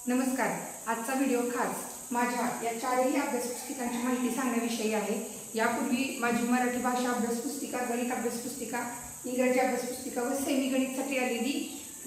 नमस्कार। आजचा व्हिडिओ खास माझ्या या चारही अभ्यास पुस्तिकांची माहिती सांगण्याविषयी आहे। यापूर्वी माझी मराठी भाषा अभ्यास पुस्तिका, गणित अभ्यास पुस्तिका, इंग्रजी अभ्यास पुस्तिका व सेमी गणितसाठी आलेली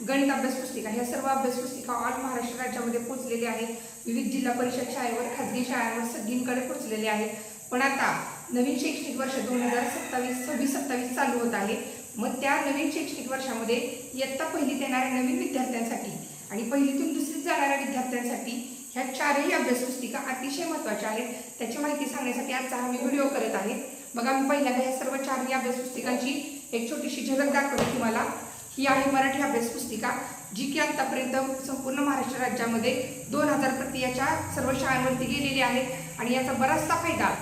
गणित अभ्यास पुस्तिका ह्या सर्व अभ्यास पुस्तिका ऑल महाराष्ट्र राज्यामध्ये पोहोचलेल्या आहेत। विविध जिल्हा परिषद शाळेवर, खाजगी शाळांवर सगळीकडे पोहोचलेले आहेत। पण आता नवीन शैक्षणिक वर्ष 2027 चालू होत आहे। मग त्या नवीन शैक्षणिक वर्षामध्ये इयत्ता पहिलीत येणाऱ्या नवीन विद्यार्थ्यांसाठी आणि पहिलीतून दुसरीत जाणाऱ्या विद्यार्थ्यांसाठी ह्या चारही अभ्यास पुस्तिका अतिशय महत्त्वाच्या आहेत। त्याची माहिती सांगण्यासाठी आजचा हा व्हिडिओ करत आहे। बघा, मी पहिल्यांदा ह्या सर्व चारही अभ्यास पुस्तिकांची एक छोटीशी झलक दाखवते तुम्हाला। ही आहे मराठी अभ्यास पुस्तिका, जी की आतापर्यंत संपूर्ण महाराष्ट्र राज्यामध्ये 2000 प्रति याच्या सर्व शाळांवरती गेलेली आहे। आणि याचा बराचसा फायदा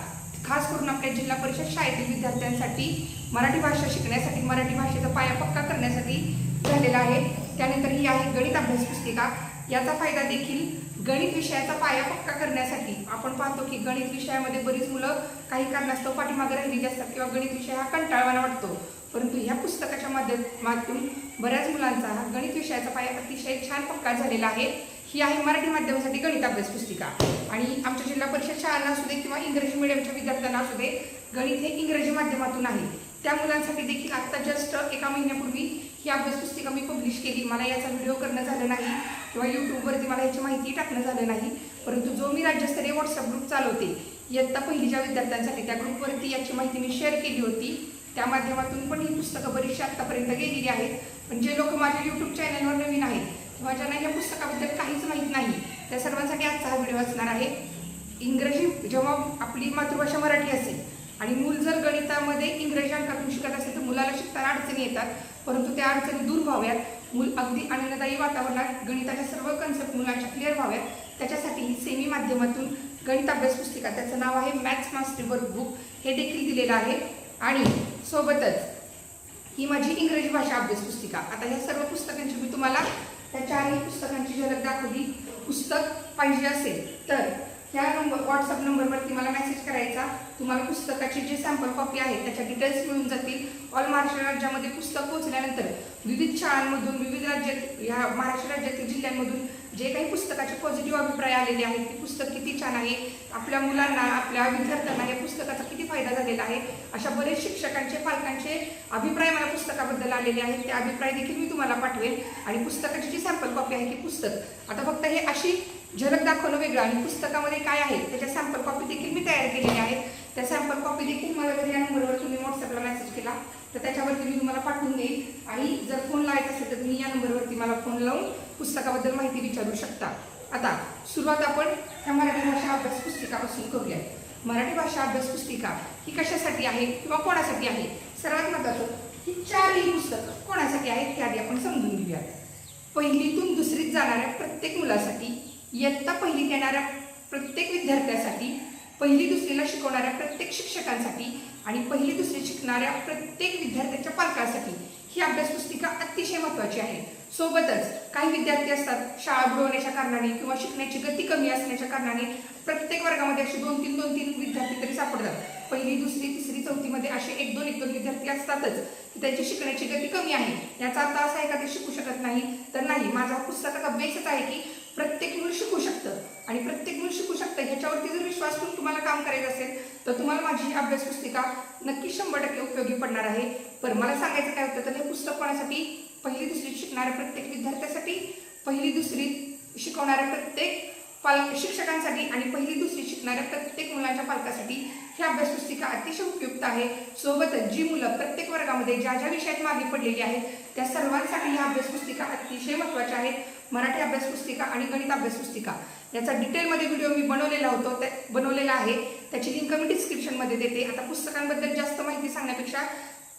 खास करून आपल्या जिल्हा परिषद शाळेतील विद्यार्थ्यांसाठी मराठी भाषा शिकण्यासाठी, मराठी भाषेचा पाया पक्का करण्यासाठी झालेला आहे। त्यानंतर ही आहे गणित अभ्यास पुस्तिका। याचा फायदा देखील गणित विषयाचा पाया पक्का करण्यासाठी। आपण पाहतो की गणित विषयामध्ये बरीच मुलं काही कारणास्तव पाठीमागे राहिलेली असतात किंवा गणित विषय हा कंटाळवाणा वाटतो, परंतु ह्या पुस्तकाच्या माध्यमातून बऱ्याच मुलांचा हा गणित विषयाचा पाया अतिशय छान पक्का झालेला आहे। ही आहे मराठी माध्यमासाठी गणित अभ्यास पुस्तिका। आणि आमच्या जिल्हा परिषद शाळांना असू दे किंवा इंग्रजी मीडियमच्या विद्यार्थ्यांना असू दे, गणित हे इंग्रजी माध्यमातून आहे। त्या मुलांसाठी देखील आता जस्ट एका महिन्यापूर्वी ही अभ्यास पुस्तिका मी पब्लिश केली। मला याचा व्हिडिओ करणं झालं नाही किंवा यूट्यूबवरती मला याची माहिती टाकणं झालं नाही, परंतु जो मी राज्यस्तरीय व्हॉट्सअप ग्रुप चालवते इयत्ता पहिलीच्या विद्यार्थ्यांसाठी, त्या ग्रुपवरती याची माहिती मी शेअर केली होती। त्या माध्यमातून पण ही पुस्तकं बरीचशी आत्तापर्यंत गेलेली आहेत। पण जे लोक माझ्या यूट्यूब चॅनलवर नवीन आहेत किंवा ज्यांना या पुस्तकाबद्दल काहीच माहीत नाही, त्या सर्वांसाठी आजचा हा व्हिडिओ असणार आहे। इंग्रजी जेव्हा आपली मातृभाषा मराठी असेल आणि मूल जर गणितामध्ये इंग्रजी अंकातून शिकत असेल तर मुलाला शिकताना अडचणी येतात, परंतु त्या अडचणी दूर व्हाव्यात, मूल अगदी आनंददायी वातावरणात गणिताच्या सर्व कन्सेप्ट मुलांच्या क्लिअर व्हाव्यात, त्याच्यासाठी ही सेमी माध्यमातून गणित अभ्यास पुस्तिका, त्याचं नाव आहे मॅथ्स मास्टरी वर्कबुक, हे देखील दिलेलं आहे। आणि सोबतच ही माझी इंग्रजी भाषा अभ्यास पुस्तिका। आता ह्या सर्व पुस्तकांची मी तुम्हाला त्या चारही पुस्तकांची झलक दाखवली। पुस्तक पाहिजे असेल तर ह्या व्हॉट्सअप नंबरवरती मला मेसेज करायचा। तुम्हाला पुस्तकाची जी सॅम्पल कॉपी आहे त्याच्या डिटेल्स मिळून जातील। ऑल महाराष्ट्र राज्यामध्ये पुस्तक पोहोचल्यानंतर विविध शाळांमधून, विविध ह्या महाराष्ट्र राज्यातील जिल्ह्यांमधून जे काही पुस्तकाचे पॉझिटिव्ह अभिप्राय आलेले आहेत, की पुस्तक किती छान आहे, आपल्या मुलांना, आपल्या विद्यार्थ्यांना या पुस्तकाचा किती फायदा झालेला आहे, अशा बरेच शिक्षकांचे, पालकांचे अभिप्राय मला पुस्तकाबद्दल आलेले आहेत। ते अभिप्राय देखील मी तुम्हाला पाठवेल। आणि पुस्तकाची जी सॅम्पल कॉपी आहे की पुस्तक, आता फक्त हे अशी झलक दाखवणं वेगळं आणि पुस्तकामध्ये काय आहे त्याच्या सॅम्पल कॉपी देखील मी तयार केलेल्या आहेत। त्या सॅम्पल कॉपी देखील मला जर या नंबरवर तुम्ही व्हॉट्सअपला मेसेज केला तर त्याच्यावरती मी तुम्हाला पाठवून देईल। आणि जर फोन लावायचा असेल तर तुम्ही या नंबरवरती मला फोन लावून पुस्तकाबद्दल माहिती विचारू शकता। आता सुरुवात आपण ह्या मराठी भाषा अभ्यास पुस्तिकापासून करूया। मराठी भाषा अभ्यास पुस्तिका ही कशासाठी आहे किंवा कोणासाठी आहे? सर्वात महत्त्वाचं, ही चारही पुस्तकं कोणासाठी आहेत ते आधी आपण समजून घेऊया। पहिलीतून दुसरीत जाणाऱ्या प्रत्येक मुलासाठी, इयत्ता पहिलीत येणाऱ्या प्रत्येक विद्यार्थ्यासाठी, पहिली दुसरीला शिकवणाऱ्या प्रत्येक शिक्षकांसाठी आणि पहिली दुसरी शिकणाऱ्या प्रत्येक विद्यार्थ्याच्या पालकांसाठी ही अभ्यास पुस्तिका अतिशय महत्त्वाची आहे। सोबतच काही विद्यार्थी असतात शाळा बुडवण्याच्या कारणाने किंवा शिकण्याची गती कमी असण्याच्या कारणाने प्रत्येक वर्गामध्ये असे 2-3 विद्यार्थी तरी सापडतात। पहिली, दुसरी, तिसरी, चौथीमध्ये असे 1-2 विद्यार्थी असतातच की त्यांची शिकण्याची गती कमी आहे। याचा अर्थ असा आहे का ते शिकू शकत नाही? तर नाही। माझा पुस्तकाचा बेसच आहे की प्रत्येक मूल शिकू शकतं आणि प्रत्येक मूल शिकू शकतं ह्याच्यावरती जर विश्वास ठेवून तुम्हाला काम करायचं असेल तर तुम्हाला माझी ही अभ्यास पुस्तिका नक्की 100% उपयोगी पडणार आहे। पण मला सांगायचं काय होतं तर हे पुस्तक कोणासाठी? पहिली दुसरी शिकणाऱ्या प्रत्येक विद्यार्थ्यासाठी, पहिली दुसरी शिकवणाऱ्या प्रत्येक शिक्षकांसाठी आणि पहिली दुसरी शिकणाऱ्या प्रत्येक मुलांच्या पालकासाठी ही अभ्यास पुस्तिका अतिशय उपयुक्त आहे। सोबतच जी मुलं प्रत्येक वर्गामध्ये ज्या ज्या विषयात मागे पडलेली आहेत त्या सर्वांसाठी ही अभ्यास पुस्तिका अतिशय महत्त्वाच्या आहेत। मराठी अभ्यास पुस्तिका आणि गणित अभ्यास पुस्तिका याचा डिटेलमध्ये व्हिडिओ मी बनवलेला आहे, त्याची लिंक मी डिस्क्रिप्शनमध्ये देते। आता पुस्तकांबद्दल जास्त माहिती सांगण्यापेक्षा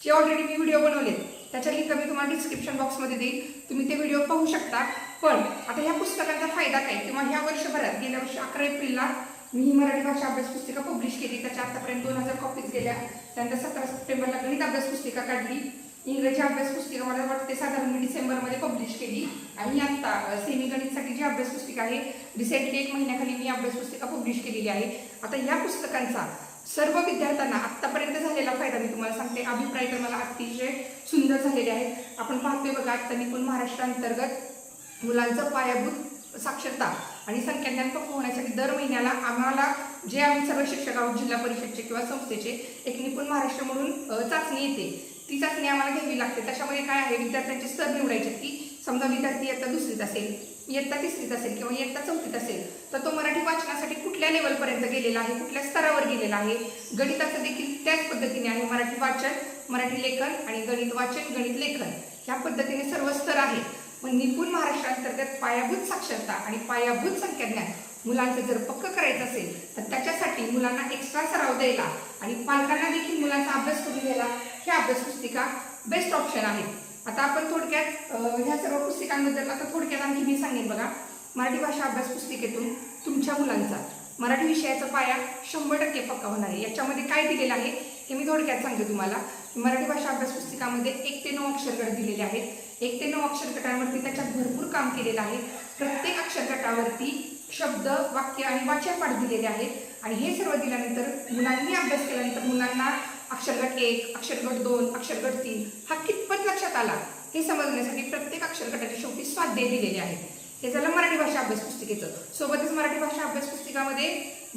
जे ऑलरेडी मी व्हिडिओ बनवले त्याच्या लिंक मी तुम्हाला डिस्क्रिप्शन बॉक्समध्ये देईल, तुम्ही ते व्हिडिओ पाहू शकता। पण आता ह्या पुस्तकांचा फायदा काय किंवा ह्या वर्षभरात, गेल्या वर्षी 11 एप्रिलला मी ही मराठी भाषा अभ्यास पुस्तिका पब्लिश केली, त्याच्या आतापर्यंत 2000 कॉपीज गेल्या। त्यानंतर 17 सप्टेंबरला गणित अभ्यास पुस्तिका काढली। इंग्रजी अभ्यास पुस्तिका मला वाटते साधारण मी डिसेंबरमध्ये पब्लिश केली। आणि आता सेमी गणितसाठी जी अभ्यास पुस्तिका आहे रिसेंटली 1 महिन्याखाली मी अभ्यास पुस्तिका पब्लिश केलेली आहे। आता या पुस्तकांचा सर्व विद्यार्थ्यांना आतापर्यंत झालेला फायदा मी तुम्हाला सांगते। अभिप्राय तर मला अतिशय सुंदर झालेले आहेत। आपण पाहतोय बघा, आता निपुण महाराष्ट्र अंतर्गत मुलांचं पायाभूत साक्षरता आणि संख्याज्ञान पक्व होण्यासाठी दर महिन्याला आम्हाला जे आम्ही सर्व शिक्षक आहोत जिल्हा परिषदचे किंवा संस्थेचे एक निपुण महाराष्ट्र म्हणून चाचणी येते, ती चाचणी आम्हाला घ्यावी लागते। त्याच्यामध्ये काय आहे, विद्यार्थ्यांचे स्तर निवडायचे की समजा विद्यार्थी इयत्ता दुसरीत असेल, इयत्ता तिसरीत असेल किंवा इयत्ता चौथीत असेल तर तो मराठी वाचनासाठी कुठल्या लेवलपर्यंत गेलेला आहे, कुठल्या स्तरावर गेलेला आहे। गणिताचं देखील त्याच पद्धतीने आहे, मराठी वाचन, मराठी लेखन आणि गणित वाचन, गणित लेखन ह्या पद्धतीने सर्व स्तर आहे। पण निपुण महाराष्ट्रांतर्गत पायाभूत साक्षरता आणि पायाभूत संख्याज्ञान मुलांचं जर पक्क करायचं असेल तर त्याच्यासाठी मुलांना एक्स्ट्रा सराव द्यायला आणि पालकांना देखील मुलांचा अभ्यास करून घ्यायला ह्या अभ्यास पुस्तिका बेस्ट ऑप्शन आहे। आता आपण थोडक्यात ह्या सर्व पुस्तिकांबद्दल आता थोडक्यात आणखी मी सांगेन बघा। मराठी भाषा अभ्यास पुस्तिकेतून तुमच्या मुलांचा मराठी विषयाचा पाया 100% पक्का होणार आहे। याच्यामध्ये काय दिलेलं आहे हे मी थोडक्यात सांगते तुम्हाला। मराठी भाषा अभ्यास पुस्तिकामध्ये 1 ते 9 अक्षरगट दिलेले आहेत। 1 ते 9 अक्षरगटांवरती त्याच्यात भरपूर काम केलेलं आहे। प्रत्येक अक्षरगटावरती शब्द, वाक्य आणि वाच्यापाठ दिलेले आहेत आणि हे सर्व दिल्यानंतर मुलांनी अभ्यास केल्यानंतर मुलांना अक्षरगट 1, अक्षरगट 2, अक्षरगट 3 हा कितपत लक्षात आला हे समजण्यासाठी प्रत्येक अक्षरगटाच्या शेवटी स्वाध्याय दिलेले आहेत। हे झालं मराठी भाषा अभ्यास पुस्तिकेचं। सोबतच मराठी भाषा अभ्यास पुस्तिकामध्ये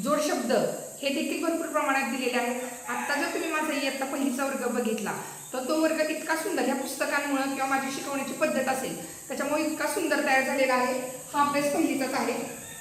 जोड शब्द हे देखील भरपूर प्रमाणात दिलेले आहेत। आता जर तुम्ही माझा इयत्ता पहिलीचा वर्ग बघितला तर तो वर्ग इतका सुंदर ह्या पुस्तकांमुळे किंवा माझी शिकवण्याची पद्धत असेल त्याच्यामुळे इतका सुंदर तयार झालेला आहे। हा अभ्यास पहिलीचाच आहे।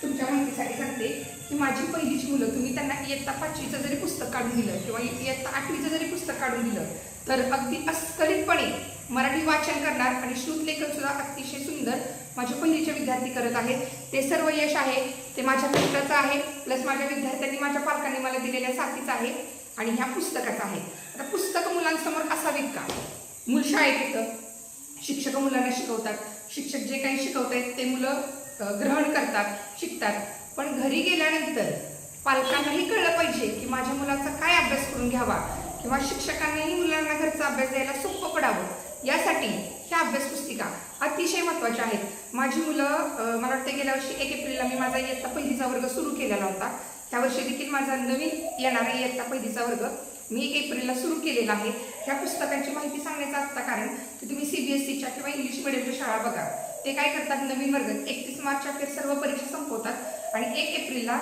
तुमच्या माहितीसाठी सांगते की माझी पहिलीची मुलं तुम्ही त्यांना इयत्ता 5वीचं जरी पुस्तक काढून दिलं किंवा इयत्ता 8वीचं जरी पुस्तक काढून दिलं तर अगदी अस्खलितपणे मराठी वाचन करणार आणि श्रुतलेखन सुद्धा अतिशय सुंदर माझे पहिलीचे विद्यार्थी करत आहेत। ते सर्व यश आहे ते माझ्या कष्टाचं आहे, प्लस माझ्या विद्यार्थ्यांनी माझ्या पालकांनी मला दिलेल्या साथीचं आहे आणि ह्या पुस्तकाचं आहे। आता पुस्तक मुलांसमोर असावीत का? मूल शाळेत येतं, शिक्षक मुलांना शिकवतात, शिक्षक जे काही शिकवतात ते मुलं ग्रहण करतात, शिकतात, पण घरी गेल्यानंतर पालकांनाही कळलं पाहिजे की माझ्या मुलाचा काय अभ्यास करून घ्यावा किंवा शिक्षकांनाही मुलांना घरचा अभ्यास द्यायला सोपं पडावं यासाठी ह्या अभ्यास पुस्तिका अतिशय महत्त्वाच्या आहेत। माझी मुलं मला वाटतं गेल्या वर्षी 1 एप्रिलला मी माझा इयत्ता पहिलीचा वर्ग सुरू केलेला होता। ह्या वर्षी देखील माझा नवीन येणारा इयत्ता पहिलीचा वर्ग मी 1 एप्रिलला सुरू केलेला आहे। ह्या पुस्तकांची माहिती सांगण्याचं आत्ता कारण की तुम्ही CBSEच्या किंवा इंग्लिश मिडियमच्या शाळा बघा, ते काय करतात, नवीन वर्ग 31 मार्चच्या अखेर सर्व परीक्षा संपवतात आणि 1 एप्रिलला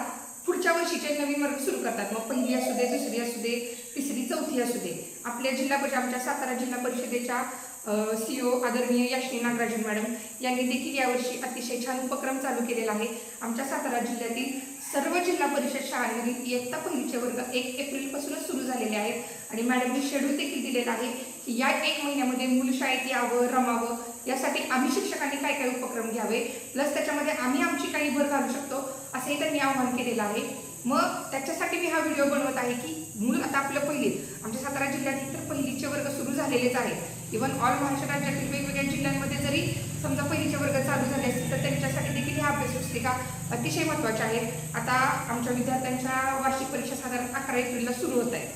पुढच्या वर्षीचे नवीन वर्ग सुरू करतात। मग पहिली असू दे, दुसरी असू दे, तिसरी, चौथी असू दे। आपल्या जिल्हा परिषद आमच्या सातारा जिल्हा परिषदेच्या CEO आदरणीय याश्नी नागराजन मॅडम यांनी देखील यावर्षी अतिशय छान उपक्रम चालू केलेला आहे। आमच्या सातारा जिल्ह्यातील सर्व जिल्हा परिषद शाळांमधील इयत्ता पहिलीचे वर्ग 1 एप्रिलपासूनच सुरू झालेले आहेत आणि मॅडमनी शेड्यूल देखील दिलेला आहे की या 1 महिन्यामध्ये मूल शाळेत यावं, रमावं यासाठी आम्ही शिक्षकांनी काय काय उपक्रम घ्यावे, प्लस त्याच्यामध्ये आम्ही आमची काही भर घालू शकतो असंही त्यांनी आवाहन केलेलं आहे। मग त्याच्यासाठी मी हा व्हिडिओ बनवत आहे की मूल आता आपलं पहिलीत आमच्या सातारा जिल्ह्यातील तर पहिलीचे वर्ग सुरू झालेलेच आहेत। इव्हन ऑल महाराष्ट्र राज्यातील वेगवेगळ्या जिल्ह्यांमध्ये जरी समजा पहिलीचे वर्ग चालू झाले असतील तर त्यांच्यासाठी देखील ह्या अभ्यास पुस्तिका अतिशय महत्त्वाच्या आहेत। आता आमच्या विद्यार्थ्यांच्या वार्षिक परीक्षा साधारण 11 एप्रिलला सुरू होत आहे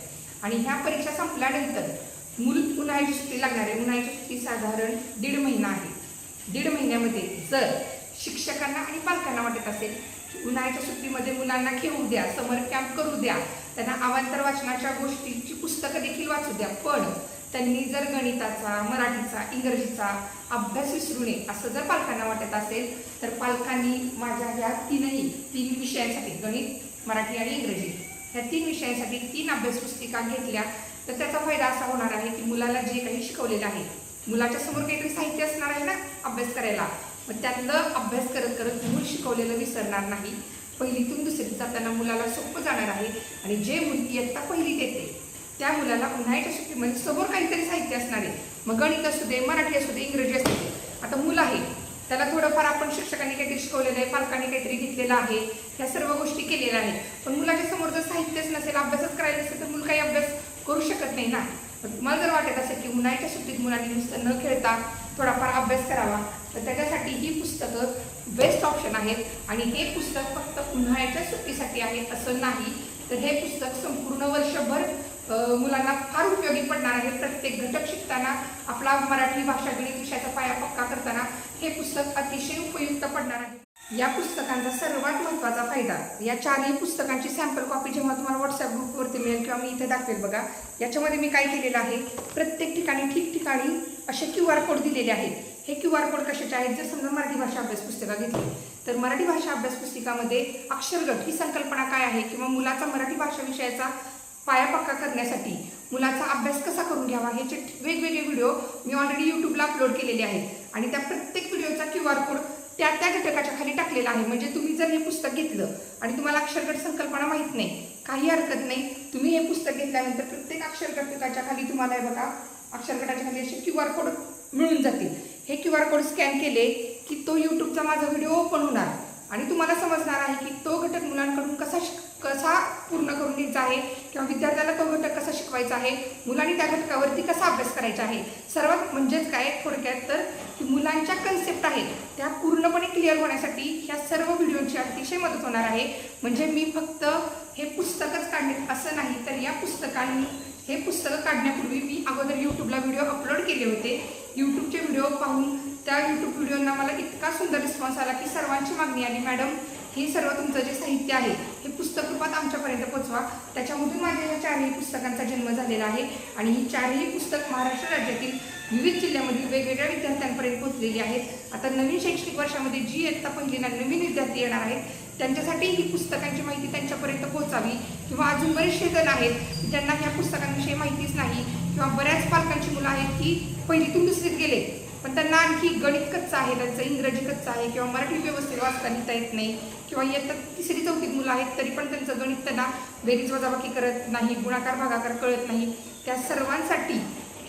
आणि ह्या परीक्षा संपल्यानंतर मूल उन्हाळ्याची सुट्टी लागणार आहे। उन्हाळ्याची सुट्टी साधारण 1.5 महिना आहे। 1.5 महिन्यामध्ये जर शिक्षकांना आणि पालकांना वाटत असेल की उन्हाळ्याच्या सुट्टीमध्ये मुलांना खेळू द्या, समर कॅम्प करू द्या, त्यांना अवांतर वाचनाच्या गोष्टींची पुस्तकं देखील वाचू द्या, पण त्यांनी जर गणिताचा, मराठीचा, इंग्रजीचा अभ्यास विसरू नये असं जर पालकांना वाटत असेल तर पालकांनी माझ्या ह्या 3 विषयांसाठी गणित, मराठी आणि इंग्रजी ह्या 3 विषयांसाठी 3 अभ्यास पुस्तिका घेतल्या तर त्याचा फायदा असा होणार आहे की मुलाला जे काही शिकवलेलं आहे, मुलाच्या समोर काहीतरी साहित्य असणार आहे ना अभ्यास करायला, मग त्यातलं अभ्यास करत करत मूल शिकवलेलं विसरणार नाही। पहिलीतून दुसरीत जाताना मुलाला सोपं जाणार आहे आणि जे मूल इयत्ता पहिलीत येते त्या मुलाला उन्हाळ्याच्या सुट्टीमध्ये समोर काहीतरी साहित्य असणार आहे, मग गणित असू दे, मराठी असू दे, इंग्रजी असू दे। आता मूल आहे त्याला थोडंफार आपण शिक्षकांनी काहीतरी शिकवलेलं आहे, पालकांनी काहीतरी घेतलेलं आहे, ह्या सर्व गोष्टी केलेल्या आहेत, पण मुलाच्या समोर जर साहित्यच नसेल, अभ्यासच करायला नसेल तर मूल काही अभ्यास करू शकत नाही ना। तुम्हाला जर वाटत असेल की उन्हाळ्याच्या सुट्टीत मुलांनी नुसतं न खेळता थोडाफार अभ्यास करावा तर त्याच्यासाठी ही पुस्तकं बेस्ट ऑप्शन आहेत आणि हे पुस्तक फक्त उन्हाळ्याच्या सुट्टीसाठी आहे असं नाही, तर हे पुस्तक संपूर्ण वर्षभर मुलांना फार उपयोगी पडणार आहे। प्रत्येक घटक शिकताना आपला मराठी भाषा गणित विषयाचा पाया पक्का करताना हे पुस्तक अतिशय उपयुक्त पडणार आहे। या पुस्तकांचा सर्वात महत्त्वाचा फायदा, या 4ही पुस्तकांची सॅम्पल कॉपी जेव्हा तुम्हाला व्हॉट्सअप ग्रुपवरती मिळेल किंवा मी इथे दाखवेल बघा, याच्यामध्ये मी काय केलेलं आहे, प्रत्येक ठिकाणी ठिकठिकाणी असे QR कोड दिलेले आहेत। हे QR कोड कशाचे आहेत, जर समजा मराठी भाषा अभ्यास पुस्तकं घेतली तर मराठी भाषा अभ्यास पुस्तिकामध्ये अक्षरगट ही संकल्पना काय आहे किंवा मुलाचा मराठी भाषा विषयाचा पाया पक्का करण्यासाठी मुलाचा अभ्यास कसा करून घ्यावा ह्याचे वेगवेगळे व्हिडिओ मी ऑलरेडी यूट्यूबला अपलोड केलेले आहेत आणि त्या प्रत्येक व्हिडिओचा QR कोड त्या घटकाच्या खाली टाकलेला आहे. म्हणजे तुम्ही जर हे पुस्तक घेतलं आणि तुम्हाला अक्षरगट संकल्पना माहीत नाही, काही हरकत नाही, तुम्ही हे पुस्तक घेतल्यानंतर प्रत्येक अक्षरगटाच्या खाली तुम्हाला हे बघा अक्षरगटाच्या खाली असे QR कोड मिळून जातील. हे QR कोड स्कॅन केले की तो यूट्यूबचा माझा व्हिडिओ ओपन होणार आणि तुम्हाला समजणार आहे की तो घटक मुलांकडून कसा पूर्ण करून घ्यायचा आहे किंवा विद्यार्थ्याला तो घटक कसा शिकवायचा आहे, मुलांनी त्या घटकावरती कसा अभ्यास करायचा आहे. सर्वात म्हणजेच काय थोडक्यात तर की मुलांच्या कन्सेप्ट आहेत त्या पूर्णपणे क्लिअर होण्यासाठी ह्या सर्व व्हिडिओची अतिशय मदत होणार आहे. म्हणजे मी फक्त हे पुस्तकच काढणे असं नाही, तर या हे पुस्तकं काढण्यापूर्वी मी अगोदर यूट्यूबला व्हिडिओ अपलोड केले होते. यूट्यूबचे व्हिडिओ पाहून त्या यूट्यूब व्हिडिओंना मला इतका सुंदर रिस्पॉन्स आला की सर्वांची मागणी आली, मॅडम हे सर्व तुमचं जे साहित्य आहे हे पुस्तक रूपात आमच्यापर्यंत पोचवा. त्याच्यामधून माझ्या ह्या 4ही पुस्तकांचा जन्म झालेला आहे आणि ही 4ही पुस्तक महाराष्ट्र राज्यातील विविध जिल्ह्यामधील वेगवेगळ्या विद्यार्थ्यांपर्यंत पोहोचलेली आहेत. आता नवीन शैक्षणिक वर्षामध्ये जी इयत्ता पहिलीला नवीन विद्यार्थी येणार आहेत त्यांच्यासाठी ही पुस्तकांची माहिती त्यांच्यापर्यंत पोहोचावी किंवा अजून बरेचसे जण आहेत की ज्यांना ह्या पुस्तकांविषयी माहितीच नाही किंवा बऱ्याच पालकांची मुलं आहेत की पहिलीतून दुसरीत गेले पण त्यांना आणखी गणित कच्चं आहे, त्यांचं इंग्रजी कच्चं आहे किंवा मराठी व्यवस्थित वाचता लिहिता येत नाही किंवा इयत्ता 3री 4थीत मुलं आहेत तरी पण त्यांचं गणित त्यांना बेरीज वजाबाकी करत नाही, गुणाकार भागाकार कळत नाही. त्या सर्वांसाठी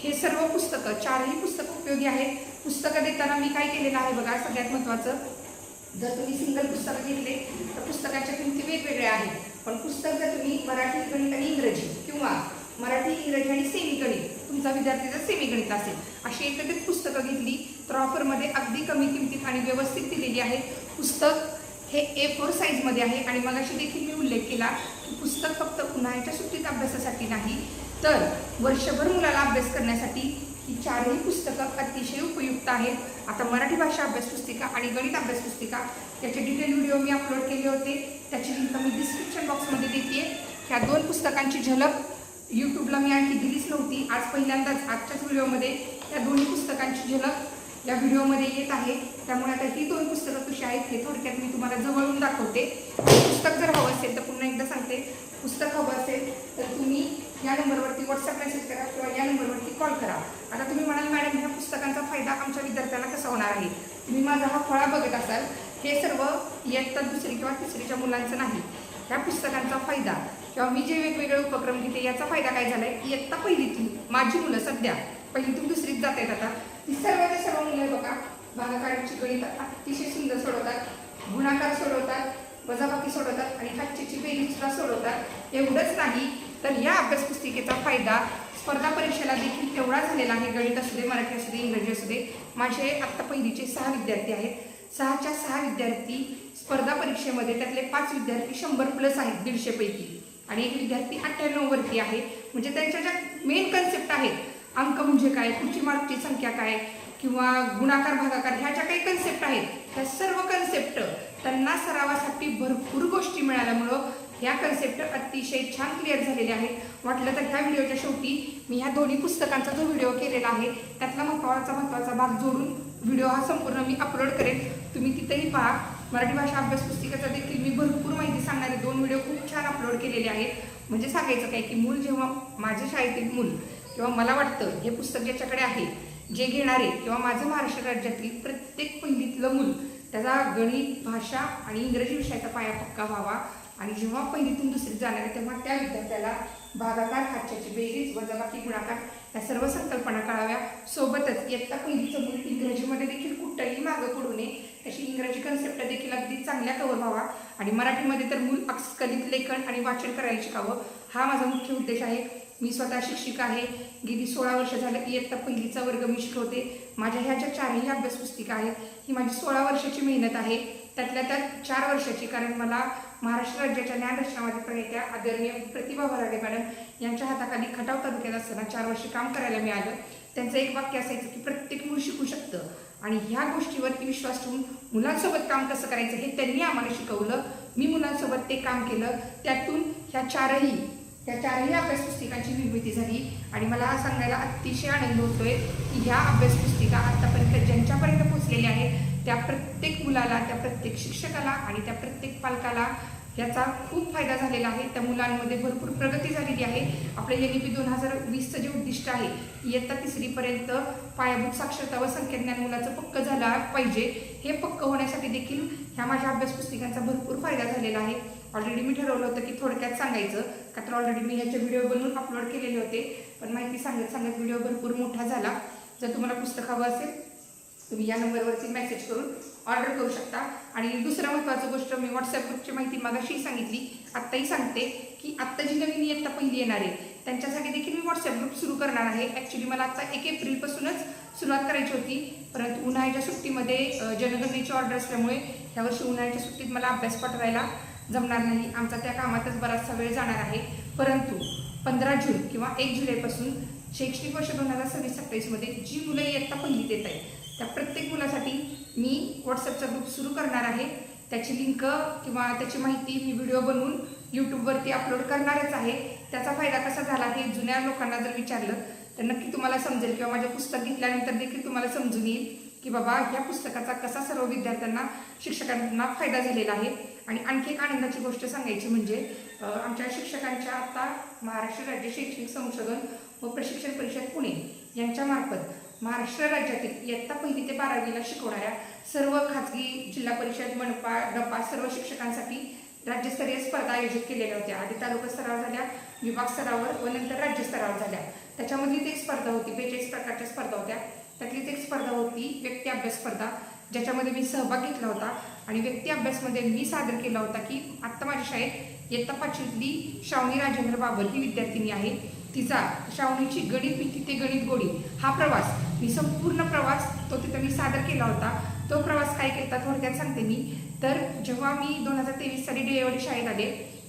हे सर्व पुस्तकं 4ही पुस्तकं उपयोगी आहेत. पुस्तकं देताना मी काय केलेलं आहे बघा, सगळ्यात महत्त्वाचं, जर तुम्ही सिंगल पुस्तकं घेतले तर पुस्तकाच्या किमती वेगवेगळ्या आहेत, पण पुस्तक जर तुम्ही मराठी गणित आणि इंग्रजी किंवा मराठी इंग्रजी आणि सेमी गणित तुमचा विद्यार्थी जर सेमी गणित असेल अशी एकत्रित पुस्तकं घेतली तर ऑफरमध्ये अगदी कमी किमतीत आणि व्यवस्थित दिलेली आहे. पुस्तक हे A4 साईजमध्ये आहे आणि मगाशी देखील मी उल्लेख केला की पुस्तक फक्त उन्हाळ्याच्या सुट्टीत अभ्यासासाठी नाही तर वर्षभर मुलाला अभ्यास करण्यासाठी ही 4ही पुस्तकं अतिशय उपयुक्त आहेत. आता मराठी भाषा अभ्यास पुस्तिका आणि गणित अभ्यास पुस्तिका याचे डिटेल व्हिडिओ मी अपलोड केले होते, त्याची लिंक मी डिस्क्रिप्शन बॉक्समध्ये देते. ह्या 2 पुस्तकांची झलक यूट्यूबला मी आणखी दिलीच नव्हती, आज पहिल्यांदाच आजच्याच व्हिडिओमध्ये या दोन्ही पुस्तकांची झलक या व्हिडिओमध्ये येत आहे. त्यामुळे आता ही 2 पुस्तकं कशी आहेत हे थोडक्यात मी तुम्हाला जवळून दाखवते. पुस्तक जर हवं असेल तर पुन्हा एकदा सांगते, पुस्तक हवं असेल तर तुम्ही या नंबरवरती व्हॉट्सअप मेसेज करा किंवा या नंबरवरती कॉल करा. आता तुम्ही म्हणाल मॅडम ह्या पुस्तकांचा फायदा आमच्या विद्यार्थ्यांना कसा होणार आहे, तुम्ही माझा हा फळा बघत असाल, हे सर्व इयत्ता 2री किंवा 3रीच्या मुलांचं नाही. ह्या पुस्तकांचा फायदा किंवा मी जे वेगवेगळे उपक्रम घेते याचा फायदा काय झाला आहे, इयत्ता पहिलीतून माझी मुलं सध्या पहिलीतून 2रीत जात आहेत आता ती सर्व मुलं बघा भागाकाराची गणित अतिशय सुंदर सोडवतात, गुणाकार सोडवतात, वजाबाकी सोडवतात आणि हातची बेरीज सुद्धा सोडवतात. एवढंच नाही तर या अभ्यास पुस्तिकेचा फायदा स्पर्धा परीक्षेला देखील तेवढा झालेला आहे. गणित असू दे, मराठी असू दे, इंग्रजी असू दे. माझे आत्ता पहिलीचे 6 विद्यार्थी आहेत, 6च्या 6 विद्यार्थी स्पर्धा परीक्षेमध्ये त्यातले 5 विद्यार्थी 100+ आहेत 150 पैकी आणि एक विद्यार्थी 98 वरती आहे. म्हणजे त्यांच्या ज्या मेन कन्सेप्ट आहेत, अंक म्हणजे काय, पुढची मार्कची संख्या काय किंवा गुणाकार भागाकार ह्या ज्या काही कन्सेप्ट आहेत त्या सर्व कन्सेप्ट त्यांना सरावासाठी भरपूर गोष्टी मिळाल्यामुळं ह्या कन्सेप्ट अतिशय छान क्लिअर झालेले आहेत. वाटलं तर ह्या व्हिडिओच्या शेवटी मी ह्या दोन्ही पुस्तकांचा जो व्हिडिओ केलेला आहे त्यातला महत्त्वाचा भाग जोडून व्हिडिओ हा संपूर्ण मी अपलोड करेन, तुम्ही तिथेही पहा. मराठी भाषा अभ्यास पुस्तिकेचा देखील मी भरपूर माहिती सांगणारे 2 व्हिडिओ खूप छान अपलोड केलेले आहेत. म्हणजे सांगायचं काय की मूल जेव्हा माझ्या शाळेतील मूल किंवा मला वाटतं हे पुस्तक ज्याच्याकडे आहे जे घेणारे किंवा माझं महाराष्ट्र राज्यातील प्रत्येक पहिलीतलं मूल त्याचा गणित भाषा आणि इंग्रजी विषयाचा पाया पक्का व्हावा आणि जेव्हा पहिलीतून 2रीत जाणार आहे तेव्हा त्या विद्यार्थ्याला भागाकार, हातची बेरीज, वजाबाकी, गुणाकार या सर्व संकल्पना कळाव्या. सोबतच इयत्ता पहिलीचं मूल इंग्रजीमध्ये देखील कुठंही मागं पडू नये अशी इंग्रजी कन्सेप्ट देखील अगदी चांगल्या कव्हर व्हावा आणि मराठीमध्ये तर मूल स्खलित लेखन आणि वाचन करायला शिकावं हा माझा मुख्य उद्देश आहे. मी स्वतः शिक्षिका आहे, गेली 16 वर्ष झालं इयत्ता पहिलीचा वर्ग मी शिकवते. माझ्या ह्या ज्या 4ही अभ्यास पुस्तिका आहेत ही माझी 16 वर्षाची मेहनत आहे, त्यातल्या त्यात 4 वर्षाची, कारण मला महाराष्ट्र राज्याच्या ज्ञानरचनावादी प्रणेत्या आदरणीय प्रतिभा भराडे मॅडम यांच्या हाताखाली खटाव तालुक्यात असताना 4 वर्ष काम करायला मिळालं. त्यांचं एक वाक्य असायचं की प्रत्येक मूल शिकू शकतं आणि ह्या गोष्टीवरती विश्वास ठेवून मुलांसोबत काम कसं करायचं हे त्यांनी आम्हाला शिकवलं. मी मुलांसोबत ते काम केलं, त्यातून ह्या 4ही अभ्यास पुस्तिकांची निर्मिती झाली आणि मला हा सांगायला अतिशय आनंद होतोय की ह्या अभ्यास पुस्तिका आतापर्यंत ज्यांच्यापर्यंत पोहोचलेल्या आहेत त्या प्रत्येक मुलाला, त्या प्रत्येक शिक्षकाला आणि त्या प्रत्येक पालकाला याचा खूप फायदा झालेला आहे. त्या मुलांमध्ये भरपूर प्रगती झालेली आहे. आपलं NEP 2020चं जे उद्दिष्ट आहे इयत्ता 3रीपर्यंत पायाभूत साक्षरता व संख्याज्ञान मुलाचं पक्क झालं पाहिजे. हे पक्क होण्यासाठी देखील ह्या माझ्या अभ्यास पुस्तिकांचा भरपूर फायदा झालेला आहे. ऑलरेडी मी ठरवलं होतं की थोडक्यात सांगायचं, का तर ऑलरेडी मी ह्याचे व्हिडिओ बनवून अपलोड केलेले होते, पण माहिती सांगत सांगत व्हिडिओ भरपूर मोठा झाला. जर तुम्हाला पुस्तक हवं असेल तुम्ही या नंबरवरती मेसेज करून ऑर्डर करू शकता. आणि दुसरं महत्त्वाचं गोष्ट, मी व्हॉट्सअप ग्रुपची माहिती मागाशी सांगितली, आत्ताही सांगते की आत्ता जी नवीन इयत्ता पहिली येणार आहे त्यांच्यासाठी देखील मी व्हॉट्सअप ग्रुप सुरू करणार आहे. ॲक्च्युली मला आता 1 एप्रिलपासूनच सुरुवात करायची होती, परंतु उन्हाळ्याच्या सुट्टीमध्ये जनगणनेची ऑर्डर असल्यामुळे ह्यावर्षी उन्हाळ्याच्या सुट्टीत मला अभ्यास पाठवायला जमणार नाही. आमचा त्या कामातच बराचसा वेळ जाणार आहे. परंतु 15 जून किंवा 1 जुलैपासून शैक्षणिक वर्ष 2026-27मध्ये जी मुलं इयत्ता पहिलीत येत आहेत त्या प्रत्येक मुलासाठी मी व्हॉट्सअपचा ग्रुप सुरू करणार आहे. त्याची लिंक किंवा त्याची माहिती मी व्हिडिओ बनवून यूट्यूबवरती अपलोड करणारच आहे. त्याचा फायदा कसा झाला हे जुन्या लोकांना जर विचारलं तर नक्की तुम्हाला समजेल, किंवा माझे पुस्तक घेतल्यानंतर देखील तुम्हाला समजून येईल की बाबा ह्या पुस्तकाचा कसा सर्व विद्यार्थ्यांना, शिक्षकांना फायदा झालेला आहे. आणि आणखी एक आनंदाची गोष्ट सांगायची म्हणजे आमच्या शिक्षकांच्या आता महाराष्ट्र राज्य शैक्षणिक संशोधन व प्रशिक्षण परिषद पुणे यांच्यामार्फत महाराष्ट्र राज्यातील इयत्ता 1ली ते 12वीला शिकवणाऱ्या सर्व खाजगी जिल्हा परिषद, मनपा, डपा सर्व शिक्षकांसाठी राज्यस्तरीय स्पर्धा आयोजित केलेल्या होत्या. आधी तालुका स्तरावर झाल्या, विभाग स्तरावर व नंतर राज्यस्तरावर झाल्या. त्याच्यामधलीच एक स्पर्धा होती, 42 प्रकारच्या स्पर्धा होत्या. त्यातलीच एक स्पर्धा होती व्यक्ती अभ्यास स्पर्धा, ज्याच्यामध्ये मी सहभाग घेतला होता. आणि व्यक्ती अभ्यासमध्ये मी सादर केला होता की आत्ता माझ्या शाळेत इयत्ता 5वीतली श्रावणी राजेंद्र बाबर ही विद्यार्थिनी आहे. तिचा श्रावणीची गणित भीती ते गणित गोडी हा प्रवास, मी संपूर्ण प्रवास तो तिथं मी सादर केला होता. तो प्रवास काय केला थोडक्यात सांगते मी. तर जेव्हा मी 2023 साली डिलेवरी शाळेत आले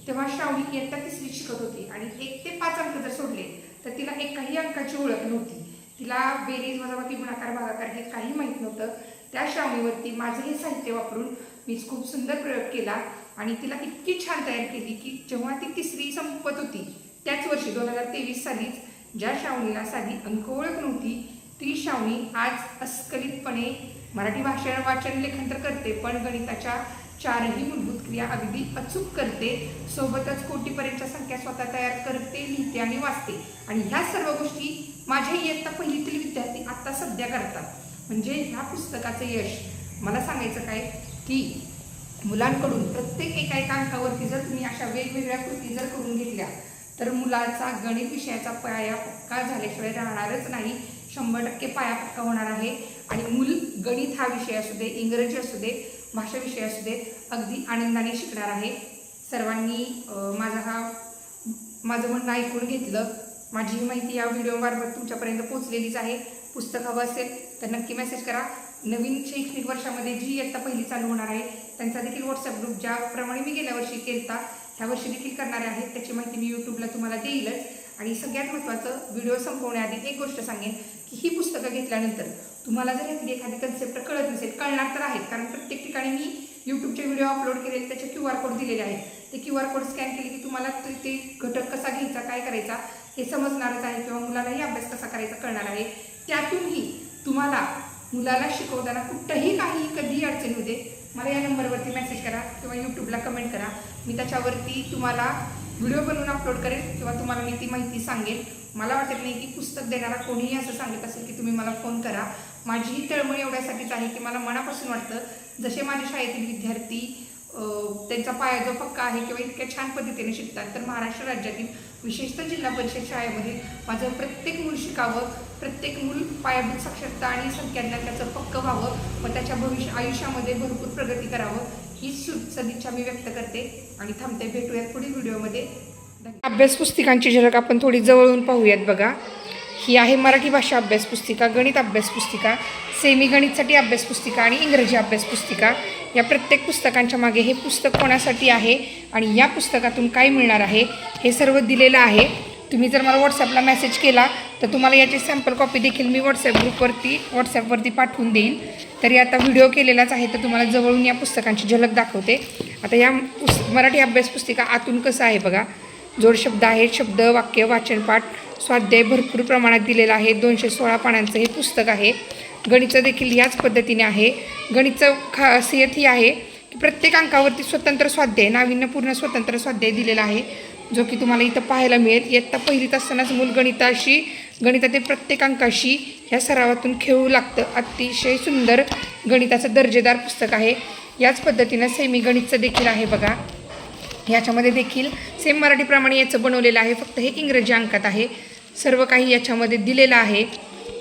तेव्हा श्रावणी इयत्ता 3रीत शिकत होती आणि 1 ते 5 अंक जर सोडले तर तिला एकही अंकाची ओळख नव्हती. तिला बेरीज, वजाबाकी, गुणाकार, भागाकार हे काही माहीत नव्हतं. त्या श्रावणीवरती माझं हे साहित्य वापरून मी खूप सुंदर प्रयोग केला आणि तिला इतकी छान तयार केली की जेव्हा ती 3री संपत होती त्याच वर्षी 2023 सालीच ज्या श्रावणीला साधी अंक ओळख नव्हती ती श्रावणी आज अस्खलितपणे मराठी भाषा, वाचन, लेखन तर करते, पण गणिताच्या 4ही मूलभूत क्रिया अगदी अचूक करते. सोबतच कोटीपर्यंतच्या संख्या स्वतः तयार करते, लिहिते आणि वाचते. आणि ह्या सर्व गोष्टी माझ्या इयत्ता 1लीतील विद्यार्थी आत्ता सध्या करतात. म्हणजे ह्या पुस्तकाचं यश मला सांगायचं काय की मुलांकडून प्रत्येक एका अंकावरती जर तुम्ही अशा वेगवेगळ्या कृती जर करून घेतल्या तर मुलाचा गणित विषयाचा पाया पक्का झाल्याशिवाय राहणारच नाही. 100% पाया पक्का होणार आहे. आणि मूल गणित हा विषय असू दे, इंग्रजी असू दे, भाषा विषय असू दे, अगदी आनंदाने शिकणार आहे. सर्वांनी माझं म्हणणं ऐकून घेतलं. माझी ही माहिती या व्हिडिओमार्फत तुमच्यापर्यंत पोहोचलेलीच आहे. पुस्तक हवं असेल तर नक्की मेसेज करा. नवीन शैक्षणिक वर्षामध्ये जी इयत्ता 1ली चालू होणार आहे त्यांचा देखील व्हॉट्सअप ग्रुप ज्याप्रमाणे मी गेल्या वर्षी केलता ह्या वर्षी देखील करणारे आहेत. त्याची माहिती मी यूट्यूबला तुम्हाला देईलच. आणि सगळ्यात महत्त्वाचं, व्हिडिओ संपवण्याआधी एक गोष्ट सांगेन की ही पुस्तकं घेतल्यानंतर तुम्हाला जर यातली एखादी कन्सेप्ट कळत नसेल, कळणार तर आहेत, कारण प्रत्येक ठिकाणी मी यूट्यूबचे व्हिडिओ अपलोड केले, त्याचे QR कोड दिलेले आहेत. ते QR कोड स्कॅन केले की तुम्हाला ते घटक कसा घ्यायचा, काय करायचा हे समजणारच आहे, किंवा मुलालाही अभ्यास कसा करायचा कळणार आहे. त्यातूनही तुम्हाला मुलाला शिकवताना कुठंही काही कधीही अडचण होऊ दे, मला या नंबरवरती मेसेज करा किंवा यूट्यूबला कमेंट करा. मी त्याच्यावरती तुम्हाला व्हिडिओ बनवून अपलोड करेन किंवा तुम्हाला मी ती माहिती सांगेन. मला वाटत नाही की पुस्तक देणारा कोणीही असं सांगत असेल की तुम्ही मला फोन करा. माझीही तळमळ एवढ्यासाठीच आहे की मला मनापासून वाटतं जसे माझ्या शाळेतील विद्यार्थी त्यांचा पाया जो पक्का आहे किंवा इतक्या छान पद्धतीने शिकतात, तर महाराष्ट्र राज्यातील विशेषतः जिल्हा परिषद शाळेमध्ये माझं प्रत्येक मूल शिकावं, प्रत्येक मूल पायाभूत साक्षरता आणि संख्याज्ञान त्याचं पक्कं व्हावं व त्याच्या आयुष्यामध्ये भरपूर प्रगती करावं हीच सदिच्छा मी व्यक्त करते आणि थांबते. भेटूयात पुढील व्हिडिओमध्ये. अभ्यास पुस्तिकांची झलक आपण थोडी जवळून पाहूयात. बघा, ही आहे मराठी भाषा अभ्यास पुस्तिका, गणित अभ्यास पुस्तिका, सेमी गणितसाठी अभ्यास पुस्तिका आणि इंग्रजी अभ्यास पुस्तिका. या प्रत्येक पुस्तकांच्या मागे हे पुस्तक कोणासाठी आहे आणि या पुस्तकातून काय मिळणार आहे हे सर्व दिलेलं आहे. तुम्ही जर मला व्हॉट्सअपला मेसेज केला तर तुम्हाला याची सॅम्पल कॉपी देखील मी व्हॉट्सॲपवरती पाठवून देईल. तरी आता व्हिडिओ केलेलाच आहे तर तुम्हाला जवळून या पुस्तकांची झलक दाखवते. आता या मराठी अभ्यास पुस्तिका आतून कसं आहे बघा, जोडशब्द आहेत, शब्द, वाक्य, वाचनपाठ, स्वाध्याय भरपूर प्रमाणात दिलेला आहे. 216 पानांचं हे पुस्तक आहे. गणितं देखील याच पद्धतीने आहे. गणितचं खासियत ही आहे की प्रत्येक अंकावरती स्वतंत्र स्वाध्याय, नाविन्यपूर्ण स्वतंत्र स्वाध्याय दिलेला आहे, जो की तुम्हाला इथं पाहायला मिळेल. इयत्ता पहिलीत असतानाच मूल गणितातील प्रत्येक अंकाशी ह्या सरावातून खेळू लागतं. अतिशय सुंदर गणिताचं दर्जेदार पुस्तक आहे. याच पद्धतीनं सेमी गणितचं देखील आहे बघा. याच्यामध्ये देखील सेम मराठीप्रमाणे याचं बनवलेलं आहे, फक्त हे इंग्रजी अंकात आहे. सर्व काही याच्यामध्ये दिलेलं आहे.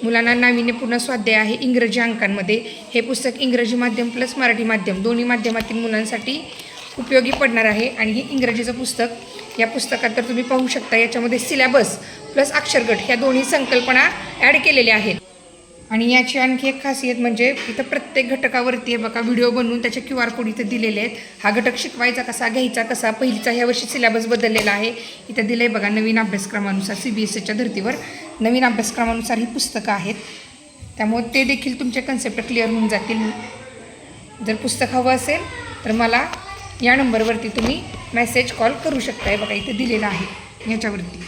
मुलांना नाविन्यपूर्ण स्वाध्याय आहे इंग्रजी अंकांमध्ये. हे पुस्तक इंग्रजी माध्यम प्लस मराठी माध्यम दोन्ही माध्यमातील मुलांसाठी उपयोगी पडणार आहे. आणि हे इंग्रजीचं पुस्तक, या पुस्तकात तर तुम्ही पाहू शकता याच्यामध्ये सिलॅबस प्लस अक्षरगट ह्या दोन्ही संकल्पना ॲड केलेल्या आहेत. आणि याची आणखी एक खासियत म्हणजे इथं प्रत्येक घटकावरती आहे बघा व्हिडिओ बनवून त्याचे QR कोड इथं दिलेले आहेत. हा घटक शिकवायचा कसा, घ्यायचा कसा, पहिलीचा ह्या वर्षी सिलॅबस बदललेला आहे. इथं दिलं आहे बघा नवीन अभ्यासक्रमानुसार, CBSEच्या धर्तीवर नवीन अभ्यासक्रमानुसार ही पुस्तकं आहेत. त्यामुळे ते देखील तुमचे कन्सेप्ट क्लिअर होऊन जातील. जर पुस्तक हवं असेल तर मला या नंबरवरती तुम्ही मेसेज कॉल करू शकताय बघा, इथे दिलेला आहे याच्यावरती.